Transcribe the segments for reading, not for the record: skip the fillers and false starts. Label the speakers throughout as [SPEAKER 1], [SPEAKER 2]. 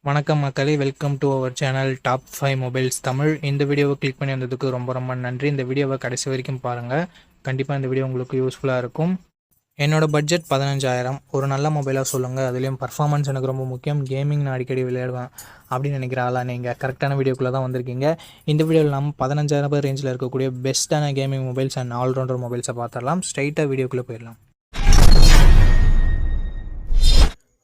[SPEAKER 1] வணக்கம் மக்களே, welcome to our channel top 5 mobiles Tamil. இந்த வீடியோவை கிளிக் பண்ணி வந்ததுக்கு ரொம்ப ரொம்ப நன்றி. இந்த வீடியோவை கடைசி வரைக்கும் பாருங்கள். கண்டிப்பாக இந்த வீடியோ உங்களுக்கு யூஸ்ஃபுல்லாக இருக்கும். என்னோட பட்ஜெட் 15,000. ஒரு நல்ல மொபைலாக சொல்லுங்கள். அதுலேயும் பர்ஃபார்மன்ஸ் எனக்கு ரொம்ப முக்கியம். கேமிங் நான் அடிக்கடி விளையாடுவேன் அப்படின்னு நினைக்கிற ஆளா நீங்கள் கரெக்டான வீடியோக்குள்ளே தான் வந்திருக்கீங்க. இந்த வீடியோவில் நம்ம 15,000 ரேஞ்சில் இருக்கக்கூடிய பெஸ்ட்டான கேமிங் மொபைல்ஸ் அண்ட் ஆல்ரவுண்டர் மொபைல்ஸை பார்த்துடலாம். ஸ்ட்ரைட்டாக வீடியோக்குள்ளே போயிடலாம்.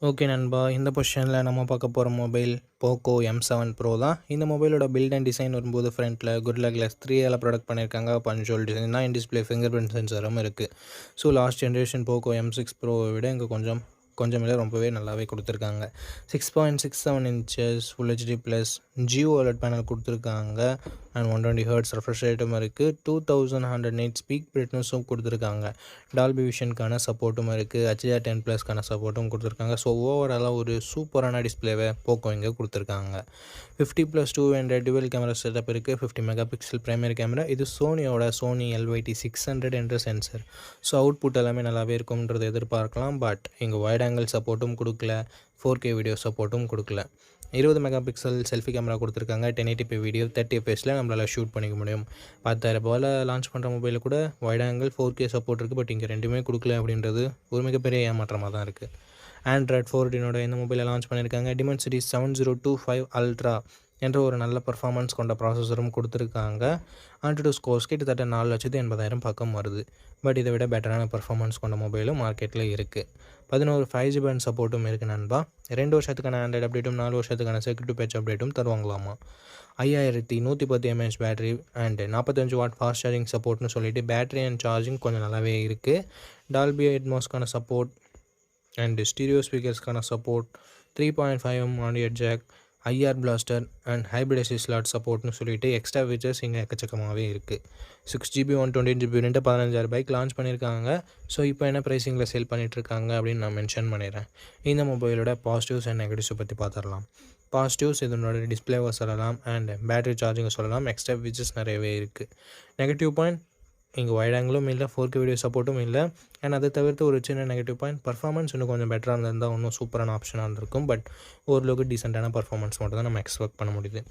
[SPEAKER 1] ஓகே நண்பா, இந்த பொசிஷனில் நம்ம பார்க்க போகிற மொபைல் போக்கோ M7 Pro தான். இந்த மொபைலோட பில்ட் அண்ட் டிசைன் வரும்போது ஃப்ரண்ட்டில் Gorilla Glass 3 ப்ராடக்ட் பண்ணியிருக்காங்க. பஞ்சுவல் டிசைன் தான். இன் டிஸ்பிளே ஃபிங்கர் பிரிண்ட் சென்சரும் இருக்குது. So last generation Poco M6 Pro விட இங்கே கொஞ்சம் இல்லை ரொம்பவே நல்லாவே கொடுத்துருக்காங்க. 6.67 inches full HD plus Jio OLED panel கொடுத்துருக்காங்க. அண்ட் 120 Hz ரெஃப்ரெஷ் ரேட்டும் இருக்குது. 2100 nits ஸ்பீக் பிரைட்னஸும் கொடுத்துருக்காங்க. டால்பி விஷனுக்கான சப்போர்ட்டும் இருக்குது. HDR10+க்கான சப்போர்ட்டும் கொடுத்துருக்காங்க. ஸோ ஓவராலாக ஒரு சூப்பரான டிஸ்பிளேவை போக்கோ இங்கே கொடுத்துருக்காங்க. 50+2 என்ற டுவெல் கேமரா செட்டப் இருக்குது. 50 மெகாபிக்சல் பிரைமரி கேமரா. இது சோனி LYT600 என்ற சென்சர். ஸோ அவுட்புட் எல்லாமே நல்லாவே இருக்கும்ன்றதை எதிர்பார்க்கலாம். பட் இங்கே வைட் ஆங்கிள் சப்போர்ட்டும் கொடுக்கல, 4K வீடியோ சப்போர்ட்டும் கொடுக்கல. 20 மெகாபிக்சல் செல்ஃபி கேமரா கொடுத்துருக்காங்க. 1080p வீடியோ 30 fps நம்மளால் ஷூட் பண்ணிக்க முடியும். 10,000 ரூபாயில் லான்ச் பண்ணுற மொபைலில் கூட வைட் ஆங்கிள் 4K சப்போர்ட் இருக்குது. பட் இங்கே ரெண்டுமே கொடுக்கல அப்படின்றது ஒரு மிகப்பெரிய ஏமாற்றமாக தான் இருக்குது. Android 14 இந்த மொபைலை லான்ச் பண்ணியிருக்காங்க. Dimensity 7025 Ultra என்ற ஒரு நல்ல பர்ஃபார்மன்ஸ் கொண்ட ப்ராசஸரும் கொடுத்துருக்காங்க. AnTuTu ஸ்கோர்ஸ் கிட்டத்தட்ட 4,80,000 பக்கம் வருது. பட் இதை விட பெட்டரான பர்ஃபார்மன்ஸ் கொண்ட மொபைலும் மார்க்கெட்டில் இருக்குது. 11 5G பேண்ட் சப்போர்ட்டும் இருக்குது நண்பா. 2 வருஷத்துக்கான ஆண்ட்ராய்டு அப்டேட்டும் 4 வருஷத்துக்கான செக்யூரிட்டி பேட்ச் அப்டேட்டும் தருவாங்களாமா. 5110 mAh battery and 45 watt fast charging சப்போர்ட்னு சொல்லிட்டு பேட்டரி அண்ட் சார்ஜிங் கொஞ்சம் நல்லாவே இருக்குது. டால்பி அட்மாஸ்க்கான சப்போர்ட் அண்ட் ஸ்டீரியோ ஸ்பீக்கர்ஸ்க்கான support, 3.5mm audio jack, IR blaster and hybrid SD slot சப்போர்ட்னு சொல்லிட்டு எக்ஸ்ட்ரா ஃபீச்சர்ஸ் இங்கே எக்கச்சக்கமாகவே இருக்குது. 6GB 128GB வேரியண்ட்டு 15,000 ரூபாய்க்கு லான்ச் பண்ணியிருக்காங்க. ஸோ இப்போ என்ன ப்ரைஸிங்கில் சேல் பண்ணிகிட்ருக்காங்க அப்படின்னு நான் மென்ஷன் பண்ணிடுறேன். இந்த மொபைலோட பாசிட்டிவ்ஸ் அண்ட் நெகட்டிவ்ஸை பற்றி பார்த்துடலாம். பாசிட்டிவ்ஸ் இதனோட டிஸ்பிளேவை சொல்லலாம் அண்ட் பேட்டரி சார்ஜிங்கை சொல்லலாம். எக்ஸ்ட்ரா ஃபீச்சர்ஸ் நிறையவே இருக்குது. நெகட்டிவ் பாயிண்ட், இங்கே வைட் ஆங்கிளும் இல்லை, 4K வீடியோ சப்போர்ட்டும் இல்லை. அண்ட் அதை தவிர்த்து ஒரு சின்ன நெகட்டிவ் பாயிண்ட், பர்ஃபார்மன்ஸ் இன்னும் கொஞ்சம் பெட்டராக இருந்திருந்தால் இன்னும் சூப்பரான ஆப்ஷனாக இருந்திருக்கும். பட் ஓரளவுக்கு டீசெண்டான பர்ஃபார்மன்ஸ் மட்டும் தான் நம்ம எக்ஸ்பெக்ட் பண்ண முடியுது.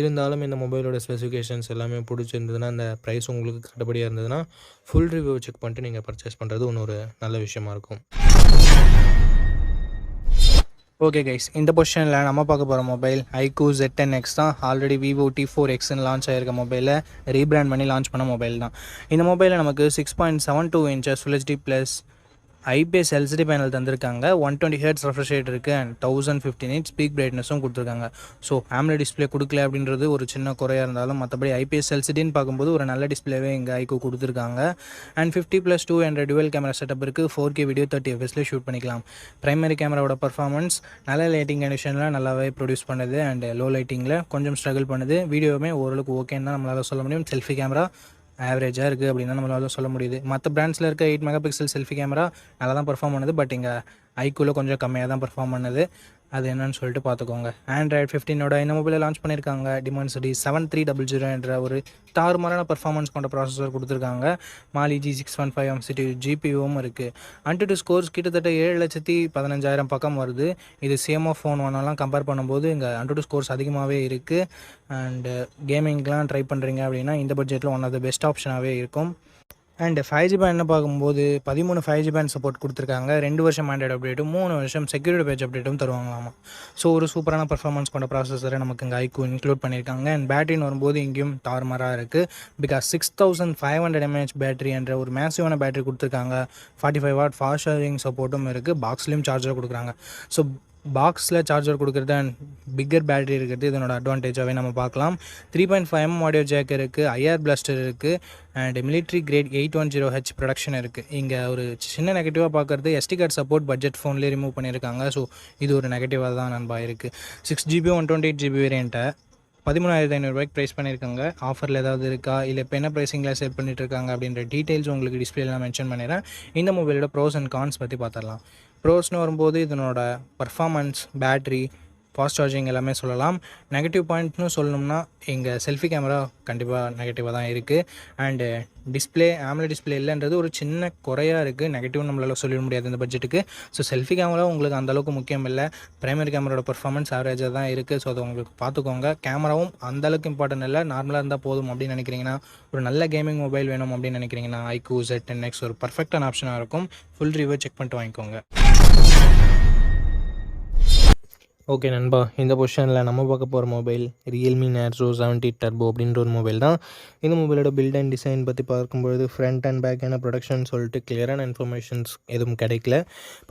[SPEAKER 1] இருந்தாலும் இந்த மொபைலோட ஸ்பெசிஃபிகேஷன்ஸ் எல்லாமே பிடிச்சிருந்ததுன்னா, அந்த ப்ரைஸ் உங்களுக்கு கட்டுப்படியாக இருந்ததுன்னா ஃபுல் ரிவ்யூ செக் பண்ணிட்டு நீங்கள் பர்ச்சேஸ் பண்ணுறது இன்னொரு நல்ல விஷயமா இருக்கும். ஓகே கைஸ், இந்த பொசிஷனில் நம்ம பார்க்க போகிற மொபைல் iQOO Z10X தான். ஆல்ரெடி Vivo T4Xன்னு லான்ச் ஆகிருக்க மொபைலை ரீபிராண்ட் பண்ணி லான்ச் பண்ண மொபைல் தான். இந்த மொபைலில் நமக்கு 6.72 inches full HD plus IPS LCD panel தந்திருக்காங்க. 120 Hz ரெஃப்ரெஷ் ரேட் இருக்குது அண்ட் 1050 nits ஸ்பீக் பிரைட்னஸும் கொடுத்துருக்காங்க. ஸோ AMOLED டிஸ்பிளே கொடுக்கல அப்படின்றது ஒரு சின்ன குறையாக இருந்தாலும் மற்றபடி IPS LCDன்னு பார்க்கும்போது ஒரு நல்ல டிஸ்பிளேவே இங்கே iQOO கொடுத்துருக்காங்க. அண்ட் 50+2 என்ற டுவெல் கேமரா செட்டப் இருக்குது. 4K வீடியோ 30 fps ஷூட் பண்ணிக்கலாம். பிரைமரி கேமராவோட பர்ஃபார்மன்ஸ் நல்ல லைட்டிங் கண்டிஷனில் நல்லாவே ப்ரொடியூஸ் பண்ணுது அண்ட் லோ லைட்டிங்கில் கொஞ்சம் ஸ்ட்ரகிள் பண்ணுது. வீடியோவுமே ஓரளவுக்கு ஓகேன்னு தான் நம்மளால் சொல்ல முடியும். செல்ஃபி கேமரா ஆவரேஜாக இருக்குது அப்படின்னு தான் நம்மளால சொல்ல முடியுது. மற்ற பிராண்ட்ஸில் இருக்க 8 மெகாபிக்சல் செல்ஃபி கேமரா நல்லா தான் பர்ஃபார்ம் பண்ணுது. பட் இங்கே iQOOவில் கொஞ்சம் கம்மியாக தான் பர்ஃபார்ம் பண்ணுது. அது என்னன்னு சொல்லிட்டு பார்த்துக்கோங்க. Android 15 இந்த மொபைலை லான்ச் பண்ணியிருக்காங்க. Dimensity 7300 என்ற ஒரு தாறுமாறான பர்ஃபார்மன்ஸ் கொண்ட ப்ராசஸர் கொடுத்துருக்காங்க. Mali G615 MCU GPUவும் இருக்குது. AnTuTu ஸ்கோர்ஸ் கிட்டத்தட்ட 7,15,000 பக்கம் வருது. இது CMO ஃபோன் ஒன்றெல்லாம் கம்பேர் பண்ணும்போது இங்கே AnTuTu ஸ்கோர்ஸ் அதிகமாகவே இருக்குது. அண்டு கேமிங்லாம் ட்ரை பண்ணுறீங்க அப்படின்னா இந்த பட்ஜெட்டில் ஒன் ஆஃப் த பெஸ்ட் ஆப்ஷனாகவே இருக்கும். அண்ட் 5G பேண்ட்னு பார்க்கும்போது 13 5G பேண்ட் சப்போர்ட் கொடுத்துருக்காங்க. 2 வருஷம் ஆண்ட்ராய்டு அப்டேட்டும் 3 வருஷம் செக்யூரிட்டி பேட்ச் அப்டேட்டும் தருவாங்களாமா. ஸோ ஒரு சூப்பரான பர்ஃபார்மன்ஸ் கொண்ட ப்ராசஸரை நமக்கு இங்கே iQOO இன்க்ளூட் பண்ணியிருக்காங்க. அண்ட் பேட்டரின்னு வரும்போது இங்கேயும் தாறுமாறாக இருக்குது. பிகாஸ் 6500 mAh பேட்டரி என்ற ஒரு மேசிவான பேட்டரி கொடுத்துருக்காங்க. 45 வாட் ஃபாஸ்ட் சார்ஜிங் சப்போர்ட்டும் இருக்குது. பாக்ஸ்லேயும் சார்ஜர் கொடுக்குறாங்க. ஸோ பாக்ஸில் சார்ஜர் கொடுக்குறது அண்ட் பிக்கர் பேட்டரி இருக்கிறது இதனோட அட்வான்டேஜாகவே நம்ம பார்க்கலாம். 3.5mm ஆடியோ ஜாக் இருக்குது. IR பிளாஸ்டர் இருக்குது and military great 810H production இருக்குது. இங்கே ஒரு சின்ன நெகட்டிவாக பார்க்குறது SD கார்டு சப்போர்ட் பட்ஜெட் ஃபோன்லேயே ரிமூவ் பண்ணியிருக்காங்க. ஸோ இது ஒரு நெகட்டிவாக தான் நண்பா இருக்குது. 6GB 128GB வேரியண்ட்டை 13,500 ரூபாய்க்கு ப்ரைஸ் பண்ணியிருக்காங்க. ஆஃபரில் ஏதாவது இருக்கா, இல்லை இப்போ என்ன ப்ரைஸிங்கில் சேல் பண்ணிட்டுருக்காங்க அப்படின்ற டீட்டெயில்ஸ் உங்களுக்கு டிஸ்பிளேலாம் மென்ஷன் பண்ணிடுறேன். இந்த மொபைலோட ப்ரோஸ் அண்ட் கான்ஸ் பற்றி பார்த்துடலாம். ப்ரோஸ்னு வரும்போது இதனோட பர்ஃபார்மன்ஸ், பேட்ரி, ஃபாஸ்ட் சார்ஜிங் எல்லாமே சொல்லலாம். நெகட்டிவ் பாயிண்ட்னு சொல்லணும்னா எங்கள் செல்ஃபி கேமரா கண்டிப்பாக நெகட்டிவாக தான் இருக்குது. அண்டு டிஸ்பிளே AMOLED டிஸ்பிளே இல்லைன்றது ஒரு சின்ன குறையாக இருக்குது. நெகட்டிவ்னு நம்மளால் சொல்லிட முடியாது இந்த பட்ஜெட்டுக்கு. ஸோ செல்ஃபி கேமரா உங்களுக்கு அந்தளவுக்கு முக்கியம் இல்லை. பிரைமரி கேமராவோட பர்ஃபார்மன்ஸ் ஆவரேஜாக தான் இருக்குது. ஸோ அதை உங்களுக்கு பார்த்துக்கோங்க. கேமராவும் அந்தளவுக்கு இம்பார்ட்டன்ட் இல்லை, நார்மலாக இருந்தால் போதும் அப்படின்னு நினைக்கிறீங்கன்னா, ஒரு நல்ல கேமிங் மொபைல் வேணும் அப்படின்னு நினைக்கிறீங்கன்னா iQOO Z10X ஒரு பர்ஃபெக்டான ஆப்ஷனாக இருக்கும். ஃபுல் ரிவ்யூ செக் பண்ணிட்டு வாங்கிக்கோங்க. ஓகே நண்பா, இந்த பொசிஷனில் நம்ம பார்க்க போகிற மொபைல் Realme Narzo 70 Turbo அப்படின்ற ஒரு மொபைல் தான். இந்த மொபைலோட பில்ட் அண்ட் டிசைன் பற்றி பார்க்கும்பொழுது ஃப்ரண்ட் அண்ட் பேக் என்ன ப்ரொடக்ஷன் சொல்லிட்டு கிளியரான இன்ஃபர்மேஷன்ஸ் எதுவும் கிடைக்கல.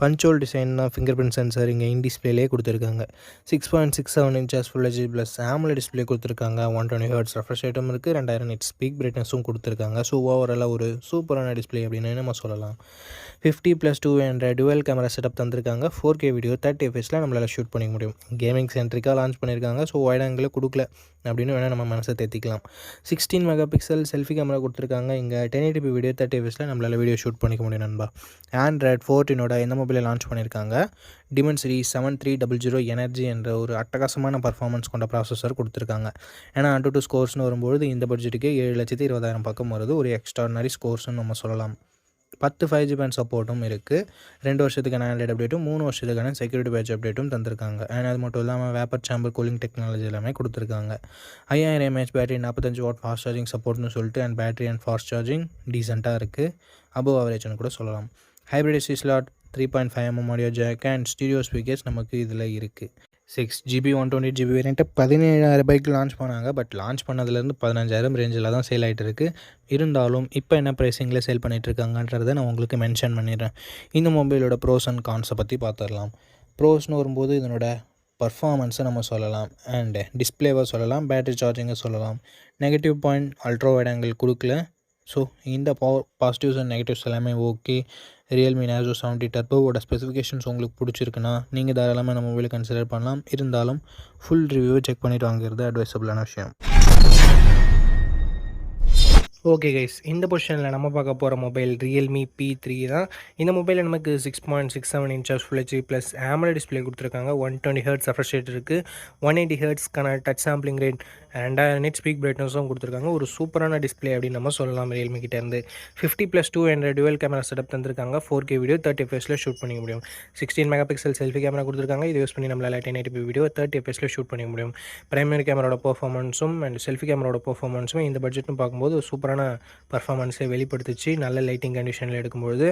[SPEAKER 1] பஞ்சோல் டிசைன் தான், ஃபிங்கர் பிரிண்ட் சென்சர் இங்கே இன் டிஸ்பிளேலே கொடுத்துருக்காங்க. 6.67 inches Full HD plus AMOLED display கொடுத்துருக்காங்க. 120 Hz ரெஃப்ரெஷ் ரேட்டும் இருக்குது. 2000 nits பீக் பிரைட்னஸும் கொடுத்துருக்காங்க. ஸோ ஓவராலாக ஒரு சூப்பரான டிஸ்பிளே அப்படின்னு நம்ம சொல்லலாம். 50+2 என்ற டுவல் கேமரா செட்டப் தந்திருக்காங்க. 4K வீடியோ 30 fps நம்மளால் ஷூட் பண்ணிக்க முடியும். கேமிங் சென்ட்ரிக்காக லான்ச் பண்ணியிருக்காங்க. ஸோ வைட் ஆங்கிள் கொடுக்கல அப்படின்னு வேணால் நம்ம மனசை தேத்திக்கலாம். 16 மெகாபிக்சல் செல்ஃபி கேமரா கொடுத்துருக்காங்க. இங்கே 1080p வீடியோ 30 fps நம்மளால் வீடியோ ஷூட் பண்ணிக்க முடியும் நண்பா. Android 14 இந்த மொபைலில் லான்ச் பண்ணியிருக்காங்க. Dimensity 7300 எனர்ஜி என்ற ஒரு அட்டகாசமான பர்ஃபார்மன்ஸ் கொண்ட ப்ராசஸர் கொடுத்துருக்காங்க. ஏன்னா AnTuTu ஸ்கோர்ஸ்னு வரும்போது இந்த பட்ஜெட்டுக்கே 7,20,000 பக்கம் வருது. ஒரு எக்ஸ்ட்ரானரி ஸ்கோர்ஸ்னு நம்ம சொல்லலாம். 10 5G பேண்ட் சப்போர்ட்டும் இருக்குது. 2 வருஷத்துக்கான ஆண்ட்ராய்டு அப்டேட்டும் 3 வருஷத்துக்கான செக்யூரிட்டி பேட்ச் அப்டேட்டும் தந்திருக்காங்க. அண்ட் அது மட்டும் இல்லாமல் வேப்பர் சேம்பர் கூலிங் டெக்னாலஜி எல்லாமே கொடுத்துருக்காங்க. 5000 mAh battery, 45 watt fast charging சப்போர்ட்னு சொல்லிட்டு and battery and fast charging டீசெண்டாக இருக்குது. அபவ் ஆவரேஜ்னு கூட சொல்லலாம். Hybrid SD slot, 3.5mm audio jack and stereo speakers நமக்கு இதில் இருக்குது. 6GB 128GB வேரியண்ட்டு 17,000 லான்ச் பண்ணாங்க. பட் லான்ச் பண்ணதுலேருந்து 15,000 ரேஞ்சில் தான் சேல் ஆகிட்டு இருக்குது. இருந்தாலும் இப்போ என்ன ப்ரைஸிங்கில் சேல் பண்ணிகிட்ருக்காங்கன்றதை நான் உங்களுக்கு மென்ஷன் பண்ணிடுறேன். இந்த மொபைலோட ப்ரோஸ் அண்ட் கான்ஸை பற்றி பார்த்துடலாம். ப்ரோஸ்னு வரும்போது இதனோட பர்ஃபார்மன்ஸை நம்ம சொல்லலாம், அண்டு டிஸ்பிளேவை சொல்லலாம், பேட்டரி சார்ஜிங்கை சொல்லலாம். Negative point ultra wide angle கொடுக்கல. ஸோ இந்த பாசிட்டிவ்ஸ் அண்ட் நெகட்டிவ்ஸ் எல்லாமே ஓகே. Realme Narzo 70 Turboவோட ஸ்பெசிஃபிகேஷன்ஸ் உங்களுக்கு பிடிச்சிருக்குன்னா நீங்கள் தாராளமாக நம்ம மொபைலை கன்சிடர் பண்ணலாம். இருந்தாலும் ஃபுல் ரிவ்யூவை செக் பண்ணிவிட்டு வாங்கிறது அட்வைசபிளான விஷயம். ஓகே கைஸ், இந்த பொசிஷனில் நம்ம பார்க்க போகிற மொபைல் Realme P3 தான். இந்த மொபைலில் நமக்கு 6.67 inches Full HD plus AMOLED display கொடுத்துருக்காங்க. 120 Hz ரெஃப்ரெஷ் ரேட் இருக்குது. 180 Hzக்கான touch sampling rate, 2000 nits peak பிரைட்னஸும் கொடுத்துருக்காங்க. ஒரு சூப்பரான டிஸ்பிளே அப்படின்னு நம்ம சொல்லலாம் Realme கிட்டேருந்து. 50+2 என்ற டுவல் கேமரா செட்டப் தந்திருக்காங்க. 4K வீடியோ 30 fps ஷூட் பண்ணிக்க முடியும். 16 மெகாபிக்சல் செல்ஃபி கேமரா கொடுத்துருக்காங்க. இது யூஸ் பண்ணி நம்மளால் 1080p வீடியோ 30 fps ஷூட் பண்ணிக்க முடியும். பிரைமரி கேமராவோட பர்ஃபார்மன்ஸும் அண்ட் செல்ஃபி கேமராவோட பர்ஃபார்மன்ஸும் இந்த பட்ஜெட்னு பார்க்கும்போது சூப்பரான பர்ஃபார்மன்ஸை வெளிப்படுத்துச்சு நல்ல லைட்டிங் கண்டிஷனில் எடுக்கும்போது.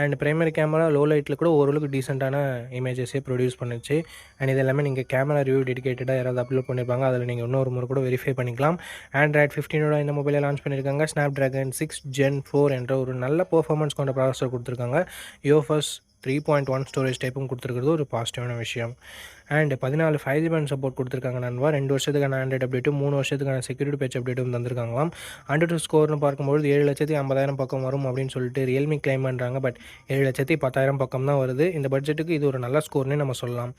[SPEAKER 1] அண்ட் பிரைமரி கேமரா லோ லைட்டில் கூட ஓரளவுக்கு டீசெண்டான இமேஜஸே ப்ரொடியூஸ் பண்ணுச்சு. அண்ட் இது எல்லாமே நீங்கள் கேமரா ரிவ்யூ டெடிகேட்டடாக யாராவது அப்லோட் பண்ணியிருப்பாங்க, அதில் நீங்கள் இன்னொரு முறை கூட வெரிஃபை பண்ணிக்கலாம். Android 15 இந்த மொபைலை லான்ச் பண்ணியிருக்காங்க. Snapdragon 6 Gen 4 என்ற ஒரு நல்ல பர்ஃபார்மன்ஸ் கொண்ட ப்ராசஸர் கொடுத்துருக்காங்க. UFS 3.1 ஸ்டோரேஜ் டைப்பும் கொடுத்துருக்கிறது ஒரு பாசிட்டிவான விஷயம். அண்ட் 14 5G பேண்ட் சப்போர்ட் கொடுத்துருக்காங்க நண்பா. 2 வருஷத்துக்கான ஆண்ட்ராய்டு அப்டேட்டும் 3 வருஷத்துக்கான செக்யூரிட்டி பேட்ச் அப்டேட்டும் தந்திருக்காங்களாம். AnTuTu ஸ்கோர்னு பார்க்கும்போது 7,50,000 பக்கம் வரும் அப்படின்னு சொல்லிட்டு Realme கிளைம் பண்ணுறாங்க. பட் 7,10,000 பக்கம் தான் வருது. இந்த பட்ஜெட்டுக்கு இது ஒரு நல்ல ஸ்கோர்னே நம்ம சொல்லலாம்.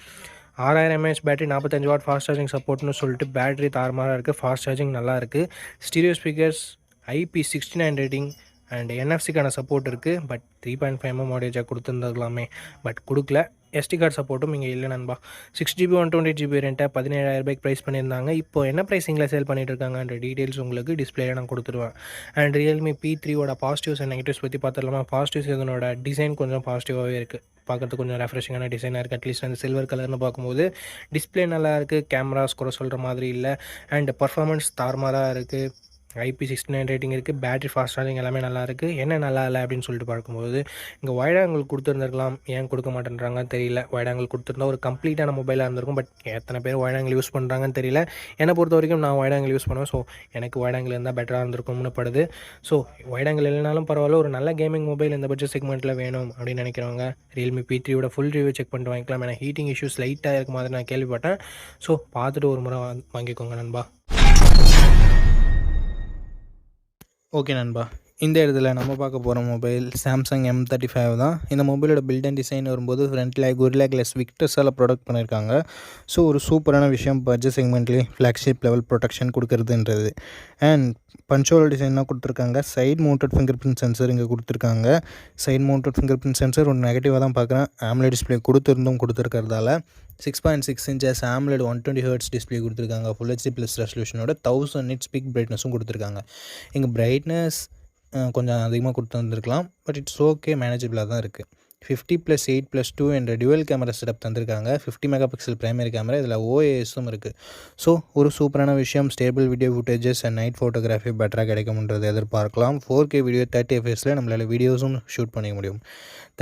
[SPEAKER 1] 6000 mAh battery, 45 watt fast charging சப்போர்ட்னு சொல்லிட்டு பேட்டரி தாறுமாறாக இருக்குது. ஃபாஸ்ட் சார்ஜிங் நல்லா இருக்குது. Stereo speakers, IP69 rating and NFC-க்கான சப்போர்ட் இருக்குது. பட் 3.5mm ஆடியோ ஜாக் கொடுத்துருந்துருக்கலாமே, பட் கொடுக்கல. SD கார்டு சப்போர்ட்டும் இங்கே இல்லை நண்பா. 6GB 128GB வேரியண்ட்டை 17,000 ப்ரைஸ் பண்ணியிருந்தாங்க. இப்போ என்ன ப்ரைஸிங்கில் சேல் பண்ணிட்டு இருக்காங்கன்ற டீட்டெயில்ஸ் உங்களுக்கு டிஸ்பிளேல நான் கொடுத்துருவேன். அண்ட் Realme P3வோட பாசிட்டிவ்ஸ் அண்ட் நெகட்டிவ்ஸ் பற்றி பார்த்துடலாமா. பாசிட்டிவ்ஸ் இதனோட டிசைன் கொஞ்சம் பாசிட்டிவாகவே இருக்குது. பார்க்குறதுக்கு கொஞ்சம் ரெஃப்ரெஷிங்கான டிசைனாக இருக்குது. அட்லீஸ்ட் அந்த சில்வர் கலர்னு பார்க்கும்போது டிஸ்பிளே நல்லா இருக்குது. கேமராஸ் கூட சொல்கிற மாதிரி இல்லை. அண்ட் பர்ஃபார்மன்ஸ் தாறுமாறாக இருக்குது. IP69 ரேட்டிங் இருக்குது. பேட்டரி ஃபாஸ்ட் சார்ஜிங் எல்லாமே நல்லா இருக்குது. என்ன நல்லா இல்லை அப்படின்னு சொல்லிட்டு பார்க்கும்போது இங்கே வைட் ஆங்கிள் கொடுத்துருந்துருக்கலாம். ஏன் கொடுக்க மாட்டேன்றாங்கன்னு தெரியல. வைட் ஆங்கிள் கொடுத்துருந்தா ஒரு கம்ப்ளீட்டான மொபைலாக இருந்திருக்கும். பட் எத்தனை பேர் வைட் ஆங்கிள் யூஸ் பண்ணுறாங்கன்னு தெரியல. என்னை பொறுத்த வரைக்கும் நான் வைட் ஆங்கிள் யூஸ் பண்ணுவேன். ஸோ எனக்கு வைட் ஆங்கிள் இருந்தால் பெட்டராக இருந்திருக்கும்னு படுது. ஸோ வைட் ஆங்கிள் இல்லைனாலும் பரவாயில்ல, ஒரு நல்ல கேமிங் மொபைல் இந்த பட்ஜெட் செக்மெண்ட்டில் வேணும் அப்படின்னு நினைக்கிறவங்க Realme P3யோட ஃபுல் ரிவ்யூ செக் பண்ணிட்டு வாங்கிக்கலாம். ஏன்னா ஹீட்டிங் இஷ்யூஸ் லைட்டாக இருக்க மாதிரி நான் கேள்விப்பட்டேன். ஸோ பார்த்துட்டு ஒரு முறை வாங்கிக்கோங்க நண்பா. ஓகே நண்பா, இந்த இடத்துல நம்ம பார்க்க போகிற மொபைல் சாம்சங் M35 தான். இந்த மொபைலோட பில்ட் அண்ட் டிசைன் வரும்போது ஃப்ரண்ட்டில் Gorilla Glass Victusஸால் ப்ரொடக்ட் பண்ணியிருக்காங்க. ஸோ ஒரு சூப்பரான விஷயம் பட்ஜெட் செக்மெண்ட்லேயே ஃப்ளாக்ஷிப் லெவல் ப்ரொடெக்ஷன் கொடுக்குறதுன்றது. அண்ட் பஞ்சோல் டிசைன் தான் கொடுத்துருக்காங்க. Side mounted fingerprint sensor இங்கே கொடுத்துருக்காங்க. Side mounted fingerprint sensor ஒரு நெகட்டிவாக தான் பார்க்குறேன். AMOLED டிஸ்பிளே கொடுத்துருக்கிறதால 6.6 inches AMOLED 120 Hz டிஸ்பிளே கொடுத்துருக்காங்க. Full HD ப்ளஸ் ரெசல்யூஷனோட 1000 nits பீக் பிரைட்னஸும் கொடுத்துருக்காங்க. இங்கே பிரைட்னஸ் கொஞ்சம் அதிகமாக கொடுத்துருந்துருக்கலாம். பட் இட்ஸ் ஓகே, மேனேஜபிளாக தான் இருக்குது. 50+8+2 என்ற டுவல் கேமரா செட்டப் தந்திருக்காங்க. 50 MP பிரைமரி கேமரா, இதில் OISம் இருக்குது. ஸோ ஒரு சூப்பரான விஷயம், stable video footages and night photography பெட்டராக கிடைக்கும்ன்றது எதிர்பார்க்கலாம். 4K வீடியோ 30 fps நம்மளால் வீடியோஸும் ஷூட் பண்ணிக்க முடியும்.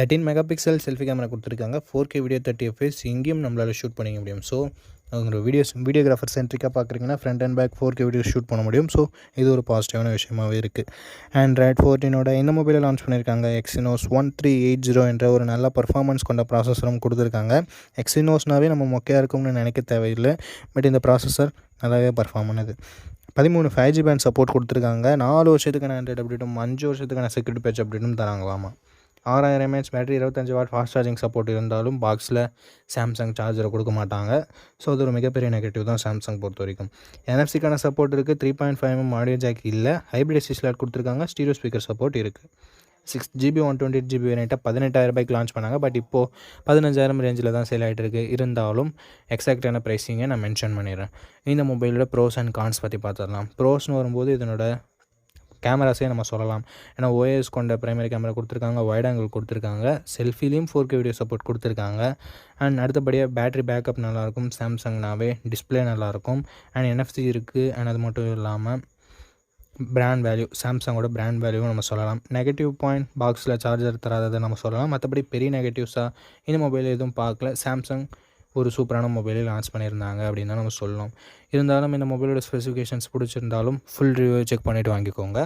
[SPEAKER 1] 13 MP செல்ஃபி கேமரா கொடுத்துருக்காங்க. 4K வீடியோ 30 fps இங்கேயும் நம்மளால் ஷூட் பண்ணிக்க முடியும். ஸோ அவங்க வீடியோகிராஃபர் சென்ட்ரிக்காக பார்க்குறீங்கன்னா front and back 4K video shoot பண்ண முடியும். ஸோ இது ஒரு பாசிட்டிவான விஷயமாகவே இருக்குது. Android 14 இந்த மொபைலை லான்ச் பண்ணியிருக்காங்க. Exynos 1380 என்ற ஒரு நல்ல பர்ஃபார்மன்ஸ் கொண்ட ப்ராசஸரும் கொடுத்துருக்காங்க. Exynosனாவே நம்ம மொக்கையாக இருக்கும்னு நினைக்க தேவையில்லை. பட் இந்த ப்ராசஸர் நல்லாவே பர்ஃபார்ம் பண்ணுது. 13 5G பேண்ட் சப்போர்ட் கொடுத்துருக்காங்க. 4 வருஷத்துக்கான ஆண்ட்ராய்டு அப்டேட்டும் 5 வருஷத்துக்கான செக்யூரிட்டி பேட்ச் அப்டேட்டும் தராங்களாமா. 6000 mAh battery, 25 what fast charging support இருந்தாலும் பாக்ஸில் சாம்சங் சார்ஜரை கொடுக்க மாட்டாங்க. ஸோ அது ஒரு மிகப்பெரிய நெகட்டிவ் தான் சாம்சங் பொறுத்த வரைக்கும். NFC-க்கான சப்போர்ட் இருக்குது. 3.5mm ஆடியோ ஜாக் இல்லை. ஹைப்ரிட் SD ஸ்லாட் கொடுத்துருக்காங்க. ஸ்டீரியோ ஸ்பீக்கர் சப்போர்ட் இருக்குது. 6GB 128GB வேரியண்ட்டை 18,000 லான்ச் பண்ணாங்க. பட் இப்போது 15,000 ரேஞ்சில் தான் சேல் ஆகிட்டு இருக்குது. இருந்தாலும் எக்ஸாக்டான ப்ரைஸிங்கை நான் மென்ஷன் பண்ணிடுறேன். இந்த மொபைலோட ப்ரோஸ் அண்ட் கான்ஸ் பற்றி பார்த்துடலாம். ப்ரோஸ்னு வரும்போது இதனோட கேமராஸே நம்ம சொல்லலாம். ஏன்னா OIS கொண்ட பிரைமரி கேமரா கொடுத்துருக்காங்க. வைட் ஆங்கிள் கொடுத்துருக்காங்க. செல்ஃபிலையும் 4K வீடியோ சப்போர்ட் கொடுத்துருக்காங்க. அண்ட் அடுத்தபடியாக பேட்டரி பேக்கப் நல்லாயிருக்கும். சாம்சங்னாவே டிஸ்பிளே நல்லாயிருக்கும். அண்ட் NFC இருக்குது. அண்ட் அது மட்டும் இல்லாமல் பிராண்ட் வேல்யூ, சாம்சங்கோட பிராண்ட் வேல்யூவும் நம்ம சொல்லலாம். நெகட்டிவ் பாயிண்ட், பாக்ஸில் சார்ஜர் தராததை நம்ம சொல்லலாம். மற்றபடி பெரிய நெகட்டிவ்ஸாக இந்த மொபைல் எதுவும் பார்க்கல. சாம்சங் ஒரு சூப்பரான மொபைலை லான்ச் பண்ணியிருந்தாங்க அப்படின்னு தான் நம்ம சொல்லணும். இருந்தாலும் இந்த மொபைலோட ஸ்பெசிஃபிகேஷன்ஸ் பிடிச்சிருந்தாலும் ஃபுல் ரிவ்யூ செக் பண்ணிவிட்டு வாங்கிக்கோங்க.